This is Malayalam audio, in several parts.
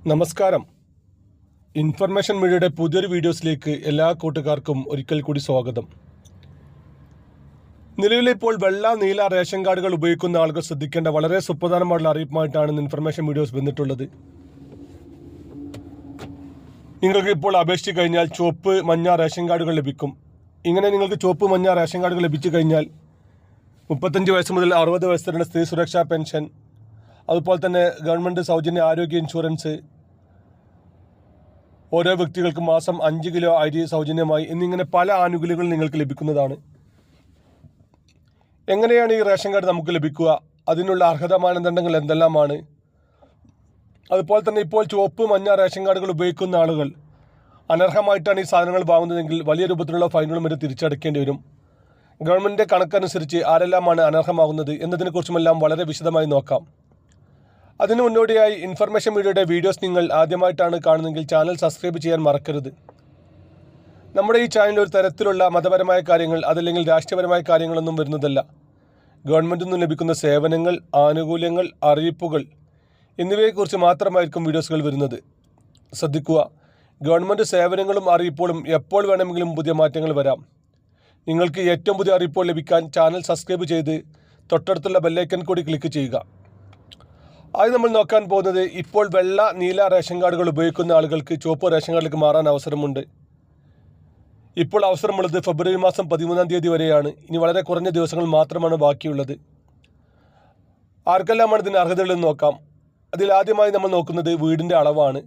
നമസ്കാരം. ഇൻഫർമേഷൻ മീഡിയയുടെ പുതിയൊരു വീഡിയോസിലേക്ക് എല്ലാ കൂട്ടുകാർക്കും ഒരിക്കൽ കൂടി സ്വാഗതം. നിലവിലിപ്പോൾ വെള്ള നീല റേഷൻ കാർഡുകൾ ഉപയോഗിക്കുന്ന ആളുകൾ ശ്രദ്ധിക്കേണ്ട വളരെ സുപ്രധാനമായിട്ടുള്ള അറിയിപ്പുമായിട്ടാണ് ഇൻഫർമേഷൻ വീഡിയോസ് വന്നിട്ടുള്ളത്. നിങ്ങൾക്ക് ഇപ്പോൾ അപേക്ഷിച്ച് കഴിഞ്ഞാൽ ചുവപ്പ് മഞ്ഞ റേഷൻ കാർഡുകൾ ലഭിക്കും. ഇങ്ങനെ നിങ്ങൾക്ക് ചുവപ്പ് മഞ്ഞ റേഷൻ കാർഡുകൾ ലഭിച്ചു കഴിഞ്ഞാൽ 35 വയസ്സ് മുതൽ 60 വയസ്സ് വരെയുള്ള സ്ത്രീ സുരക്ഷാ പെൻഷൻ, അതുപോലെ തന്നെ ഗവൺമെൻറ് സൗജന്യ ആരോഗ്യ ഇൻഷുറൻസ്, ഓരോ വ്യക്തികൾക്കും മാസം 5 കിലോ അരി സൗജന്യമായി എന്നിങ്ങനെ പല ആനുകൂല്യങ്ങളും നിങ്ങൾക്ക് ലഭിക്കുന്നതാണ്. എങ്ങനെയാണ് ഈ റേഷൻ കാർഡ് നമുക്ക് ലഭിക്കുക? അതിനുള്ള അർഹത മാനദണ്ഡങ്ങൾ എന്തെല്ലാമാണ്? അതുപോലെ തന്നെ ഇപ്പോൾ ചുവപ്പ് മഞ്ഞ റേഷൻ കാർഡുകൾ ഉപയോഗിക്കുന്ന ആളുകൾ അനർഹമായിട്ടാണ് ഈ സാധനങ്ങൾ വാങ്ങുന്നതെങ്കിൽ വലിയ രൂപത്തിലുള്ള ഫൈനുകളും വരെ തിരിച്ചടക്കേണ്ടി വരും. ഗവൺമെൻറ്റിൻ്റെ കണക്കനുസരിച്ച് ആരെല്ലാമാണ് അനർഹമാകുന്നത് എന്നതിനെക്കുറിച്ചുമെല്ലാം വളരെ വിശദമായി നോക്കാം. അതിനു മുന്നോടിയായി ഇൻഫർമേഷൻ മീഡിയയുടെ വീഡിയോസ് നിങ്ങൾ ആദ്യമായിട്ടാണ് കാണുന്നതെങ്കിൽ ചാനൽ സബ്സ്ക്രൈബ് ചെയ്യാൻ മറക്കരുത്. നമ്മുടെ ഈ ചാനൽ ഒരു തരത്തിലുള്ള മതപരമായ കാര്യങ്ങൾ അതല്ലെങ്കിൽ രാഷ്ട്രീയപരമായ കാര്യങ്ങളൊന്നും വരുന്നതല്ല. ഗവൺമെൻറ്റിൽ നിന്ന് ലഭിക്കുന്ന സേവനങ്ങൾ, ആനുകൂല്യങ്ങൾ, അറിയിപ്പുകൾ എന്നിവയെക്കുറിച്ച് മാത്രമായിരിക്കും വീഡിയോസുകൾ വരുന്നത്. ശ്രദ്ധിക്കുക, ഗവൺമെൻറ് സേവനങ്ങളും അറിയിപ്പുകളും എപ്പോൾ വേണമെങ്കിലും പുതിയ മാറ്റങ്ങൾ വരാം. നിങ്ങൾക്ക് ഏറ്റവും പുതിയ അറിയിപ്പുകൾ ലഭിക്കാൻ ചാനൽ സബ്സ്ക്രൈബ് ചെയ്ത് തൊട്ടടുത്തുള്ള ബെല്ലൈക്കൺ കൂടി ക്ലിക്ക് ചെയ്യുക. ആദ്യം നമ്മൾ നോക്കാൻ പോകുന്നത്, ഇപ്പോൾ വെള്ള നീല റേഷൻ കാർഡുകൾ ഉപയോഗിക്കുന്ന ആളുകൾക്ക് ചുവപ്പ് റേഷൻ കാർഡിലേക്ക് മാറാൻ അവസരമുണ്ട്. ഇപ്പോൾ അവസരമുള്ളത് ഫെബ്രുവരി മാസം 13-ാം തീയതി വരെയാണ്. ഇനി വളരെ കുറഞ്ഞ ദിവസങ്ങൾ മാത്രമാണ് ബാക്കിയുള്ളത്. ആർക്കെല്ലാമാണ് ഇതിന് അർഹതകളെന്ന് നോക്കാം. അതിൽ ആദ്യമായി നമ്മൾ നോക്കുന്നത് വീടിൻ്റെ അളവാണ്.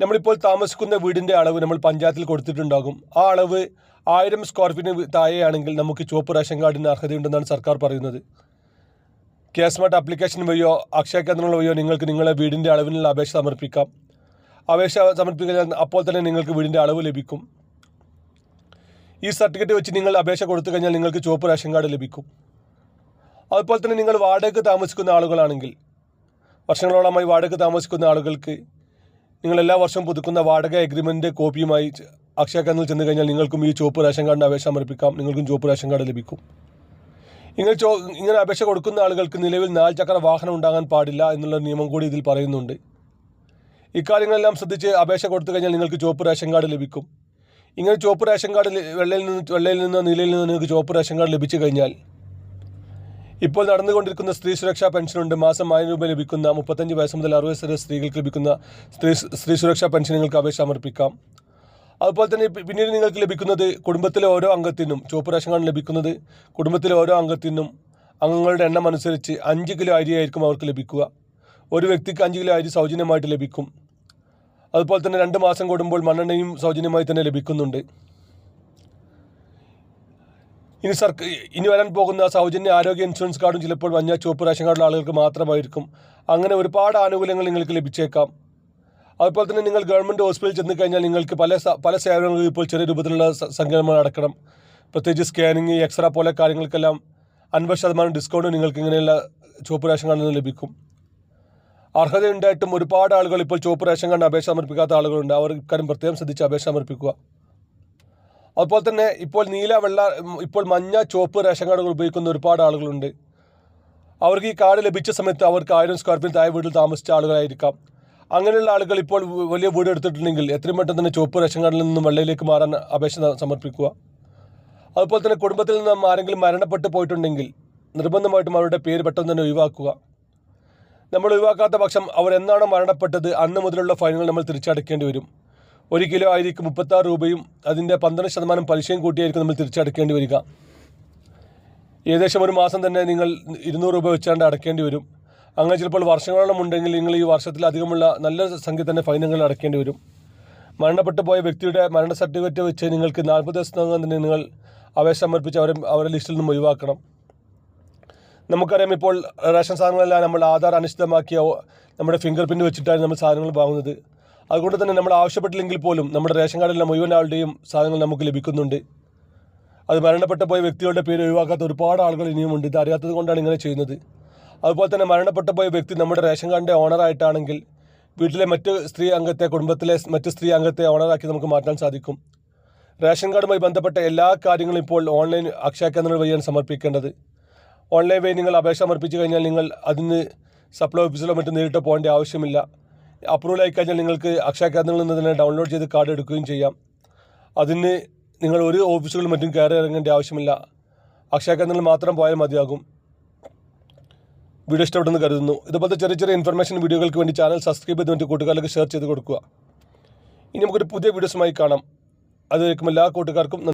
നമ്മളിപ്പോൾ താമസിക്കുന്ന വീടിൻ്റെ അളവ് നമ്മൾ പഞ്ചായത്തിൽ കൊടുത്തിട്ടുണ്ടാകും. ആ അളവ് 1000 സ്ക്വയർ ഫീറ്റിന് താഴെയാണെങ്കിൽ നമുക്ക് ചുവപ്പ് റേഷൻ കാർഡിന് അർഹതയുണ്ടെന്നാണ് സർക്കാർ പറയുന്നത്. സ്മാർട്ട് ആപ്ലിക്കേഷൻ വഴിയോ അക്ഷയ കേന്ദ്രങ്ങൾ വഴിയോ നിങ്ങൾക്ക് നിങ്ങളുടെ വീടിൻ്റെ അളവിനുള്ള അപേക്ഷ സമർപ്പിക്കാം. അപേക്ഷ സമർപ്പിക്കാൻ അപ്പോൾ തന്നെ നിങ്ങൾക്ക് വീടിൻ്റെ അളവ് ലഭിക്കും. ഈ സർട്ടിഫിക്കറ്റ് വെച്ച് നിങ്ങൾ അപേക്ഷ കൊടുത്തു കഴിഞ്ഞാൽ നിങ്ങൾക്ക് ചുവപ്പ് റേഷൻ കാർഡ് ലഭിക്കും. അതുപോലെ തന്നെ നിങ്ങൾ വാടകയ്ക്ക് താമസിക്കുന്ന ആളുകളാണെങ്കിൽ, വർഷങ്ങളോളമായി വാടകയ്ക്ക് താമസിക്കുന്ന ആളുകൾക്ക് നിങ്ങൾ എല്ലാ വർഷവും പുതുക്കുന്ന വാടക എഗ്രിമെൻ്റ് കോപ്പിയുമായി അക്ഷയ കേന്ദ്രത്തിൽ ചെന്ന് കഴിഞ്ഞാൽ നിങ്ങൾക്കും ഈ ചുവപ്പ് റേഷൻ കാർഡിന് അപേക്ഷ സമർപ്പിക്കാം. നിങ്ങൾക്കും ചുവപ്പ് റേഷൻ കാർഡ് ലഭിക്കും. ഇങ്ങനെ അപേക്ഷ കൊടുക്കുന്ന ആളുകൾക്ക് നിലവിൽ 4 ചക്ര വാഹനം ഉണ്ടാകാൻ പാടില്ല എന്നുള്ള നിയമം കൂടി ഇതിൽ പറയുന്നുണ്ട്. ഇക്കാര്യങ്ങളെല്ലാം ശ്രദ്ധിച്ച് അപേക്ഷ കൊടുത്തു കഴിഞ്ഞാൽ നിങ്ങൾക്ക് ചുവപ്പ് റേഷൻ കാർഡ് ലഭിക്കും. ഇങ്ങനെ ചുവപ്പ് റേഷൻ കാർഡ് വെള്ളയിൽ നിന്ന് നീലയിൽ നിന്ന് നിങ്ങൾക്ക് ചുവപ്പ് റേഷൻ കാർഡ് ലഭിച്ചു കഴിഞ്ഞാൽ ഇപ്പോൾ നടന്നുകൊണ്ടിരിക്കുന്ന സ്ത്രീ സുരക്ഷാ പെൻഷനുണ്ട്. മാസം 1000 രൂപ ലഭിക്കുന്ന 35 വയസ്സ് മുതൽ 60 വയസ്സ് വരെ സ്ത്രീകൾക്ക് ലഭിക്കുന്ന സ്ത്രീ സുരക്ഷാ പെൻഷൻ നിങ്ങൾക്ക് അപേക്ഷ സമർപ്പിക്കാം. അതുപോലെ തന്നെ പിന്നീട് നിങ്ങൾക്ക് ലഭിക്കുന്നത് കുടുംബത്തിലെ ഓരോ അംഗത്തിനും ചുവപ്പ് റേഷൻ കാർഡ് ലഭിക്കുന്നത് കുടുംബത്തിലെ ഓരോ അംഗത്തിനും അംഗങ്ങളുടെ എണ്ണം അനുസരിച്ച് 5 കിലോ അരിയായിരിക്കും അവർക്ക് ലഭിക്കുക. ഒരു വ്യക്തിക്ക് 5 കിലോ അരി സൗജന്യമായിട്ട് ലഭിക്കും. അതുപോലെ തന്നെ 2 മാസം കൂടുമ്പോൾ മണ്ണെണ്ണയും സൗജന്യമായി തന്നെ ലഭിക്കുന്നുണ്ട്. ഇനി വരാൻ പോകുന്ന സൗജന്യ ആരോഗ്യ ഇൻഷുറൻസ് കാർഡും ചിലപ്പോൾ മഞ്ഞ ചുവപ്പ് റേഷൻ കാർഡുള്ള ആളുകൾക്ക് മാത്രമായിരിക്കും. അങ്ങനെ ഒരുപാട് ആനുകൂല്യങ്ങൾ നിങ്ങൾക്ക് ലഭിച്ചേക്കാം. അതുപോലെ തന്നെ നിങ്ങൾ ഗവൺമെൻറ് ഹോസ്പിറ്റലിൽ ചെന്ന് കഴിഞ്ഞാൽ നിങ്ങൾക്ക് പല സേവനങ്ങളും ഇപ്പോൾ ചെറിയ രൂപത്തിലുള്ള സംഖ്യകൾ അടക്കണം. പ്രത്യേകിച്ച് സ്കാനിങ്, എക്സ്റേ പോലെ കാര്യങ്ങൾക്കെല്ലാം 50% ഡിസ്കൗണ്ട് നിങ്ങൾക്ക് ഇങ്ങനെയുള്ള ചുവപ്പ് റേഷൻ കാർഡിൽ നിന്ന് ലഭിക്കും. അർഹതയുണ്ടായിട്ടും ഒരുപാട് ആളുകൾ ഇപ്പോൾ ചുവപ്പ് റേഷൻ കാർഡിന് അപേക്ഷ സമർപ്പിക്കാത്ത ആളുകളുണ്ട്. അവർ ഇക്കാര്യം പ്രത്യേകം ശ്രദ്ധിച്ച് അപേക്ഷ സമർപ്പിക്കുക. അതുപോലെ തന്നെ ഇപ്പോൾ മഞ്ഞ ചുവപ്പ് റേഷൻ കാർഡുകൾ ഉപയോഗിക്കുന്ന ഒരുപാട് ആളുകളുണ്ട്. അവർക്ക് ഈ കാർഡ് ലഭിച്ച സമയത്ത് അവർക്ക് 1000 സ്ക്വയർ ഫീറ്റ് താഴെ വീട്ടിൽ താമസിച്ച ആളുകളായിരിക്കാം. അങ്ങനെയുള്ള ആളുകൾ ഇപ്പോൾ വലിയ വീട് എടുത്തിട്ടുണ്ടെങ്കിൽ എത്രയും പെട്ടെന്ന് തന്നെ ചുവപ്പ് റേഷൻ കാർഡിൽ നിന്നും വെള്ളയിലേക്ക് മാറാൻ അപേക്ഷ സമർപ്പിക്കുക. അതുപോലെ തന്നെ കുടുംബത്തിൽ നിന്നും ആരെങ്കിലും മരണപ്പെട്ടു പോയിട്ടുണ്ടെങ്കിൽ നിർബന്ധമായിട്ടും അവരുടെ പേര് പെട്ടെന്ന് തന്നെ ഒഴിവാക്കുക. നമ്മൾ ഒഴിവാക്കാത്ത പക്ഷം അവരെന്നാണോ മരണപ്പെട്ടത് അന്ന് മുതലുള്ള ഫൈനുകൾ നമ്മൾ തിരിച്ചടക്കേണ്ടി വരും. 1 കിലോ അരിക്ക് 36 രൂപയും അതിൻ്റെ 12% പലിശയും കൂട്ടിയായിരിക്കും നമ്മൾ തിരിച്ചടക്കേണ്ടി വരിക. ഏകദേശം ഒരു മാസം തന്നെ നിങ്ങൾ 200 രൂപ വെച്ചാണ്ട് അടക്കേണ്ടി വരും. അങ്ങനെ ചിലപ്പോൾ വർഷങ്ങളോളം ഉണ്ടെങ്കിൽ നിങ്ങൾ ഈ വർഷത്തിലധികമുള്ള നല്ല സംഖ്യ തന്നെ ഫൈനുകൾ അടക്കേണ്ടി വരും. മരണപ്പെട്ടു പോയ വ്യക്തിയുടെ മരണ സർട്ടിഫിക്കറ്റ് വെച്ച് നിങ്ങൾക്ക് 40 ദിവസത്തിനകം തന്നെ നിങ്ങൾ അപേക്ഷ സമർപ്പിച്ച് അവരെ ലിസ്റ്റിൽ നിന്നും ഒഴിവാക്കണം. നമുക്കറിയാം, ഇപ്പോൾ റേഷൻ സാധനങ്ങളെല്ലാം നമ്മൾ ആധാർ അനുസൃതമാക്കിയ നമ്മുടെ ഫിംഗർ പ്രിൻ്റ് വെച്ചിട്ടാണ് നമ്മൾ സാധനങ്ങൾ വാങ്ങുന്നത്. അതുകൊണ്ട് തന്നെ നമ്മൾ ആവശ്യപ്പെട്ടില്ലെങ്കിൽ പോലും നമ്മുടെ റേഷൻ കാർഡിലെ മുഴുവൻ ആളുടെയും സാധനങ്ങൾ നമുക്ക് ലഭിക്കുന്നുണ്ട്. അത് മരണപ്പെട്ടു പോയ വ്യക്തികളുടെ പേര് ഒഴിവാക്കാത്ത ഒരുപാട് ആളുകൾ ഇനിയുമുണ്ട്. ഇത് അറിയാത്തത് കൊണ്ടാണ് ഇങ്ങനെ ചെയ്യുന്നത്. അതുപോലെ തന്നെ മരണപ്പെട്ടു പോയ വ്യക്തി നമ്മുടെ റേഷൻ കാർഡിൻ്റെ ഓണറായിട്ടാണെങ്കിൽ വീട്ടിലെ കുടുംബത്തിലെ മറ്റ് സ്ത്രീ അംഗത്തെ ഓണറാക്കി നമുക്ക് മാറ്റാൻ സാധിക്കും. റേഷൻ കാർഡുമായി ബന്ധപ്പെട്ട എല്ലാ കാര്യങ്ങളും ഇപ്പോൾ ഓൺലൈൻ അക്ഷയ കേന്ദ്രങ്ങൾ വഴിയാണ് സമർപ്പിക്കേണ്ടത്. ഓൺലൈൻ വഴി നിങ്ങൾ അപേക്ഷ സമർപ്പിച്ചു കഴിഞ്ഞാൽ നിങ്ങൾ അതിന് സപ്ലൈ ഓഫീസിലോ മറ്റും നേരിട്ട് പോകേണ്ട ആവശ്യമില്ല. അപ്രൂവൽ ആയിക്കഴിഞ്ഞാൽ നിങ്ങൾക്ക് അക്ഷയ കേന്ദ്രങ്ങളിൽ നിന്ന് തന്നെ ഡൗൺലോഡ് ചെയ്ത് കാർഡ് എടുക്കുകയും ചെയ്യാം. അതിന് നിങ്ങൾ ഒരു ഓഫീസുകളിലും മറ്റും കയറി ഇറങ്ങേണ്ട ആവശ്യമില്ല. അക്ഷയ കേന്ദ്രങ്ങളിൽ മാത്രം പോയാൽ മതിയാകും. വീഡിയോ ഇഷ്ടപ്പെട്ടെന്ന് കരുതുന്നു. ഇതുപോലത്തെ ചെറിയ ചെറിയ ഇൻഫർമേഷൻ വീഡിയോകൾക്ക് വേണ്ടി ചാനൽ സബ്സ്ക്രൈബ് ചെയ്ത് മറ്റു കൂട്ടുകാരിലേക്ക് ഷെയർ ചെയ്ത് കൊടുക്കുക. ഇനി നമുക്കൊരു പുതിയ വീഡിയോസുമായി കാണാം. അതുവരേക്കും എല്ലാ കൂട്ടുകാർക്കും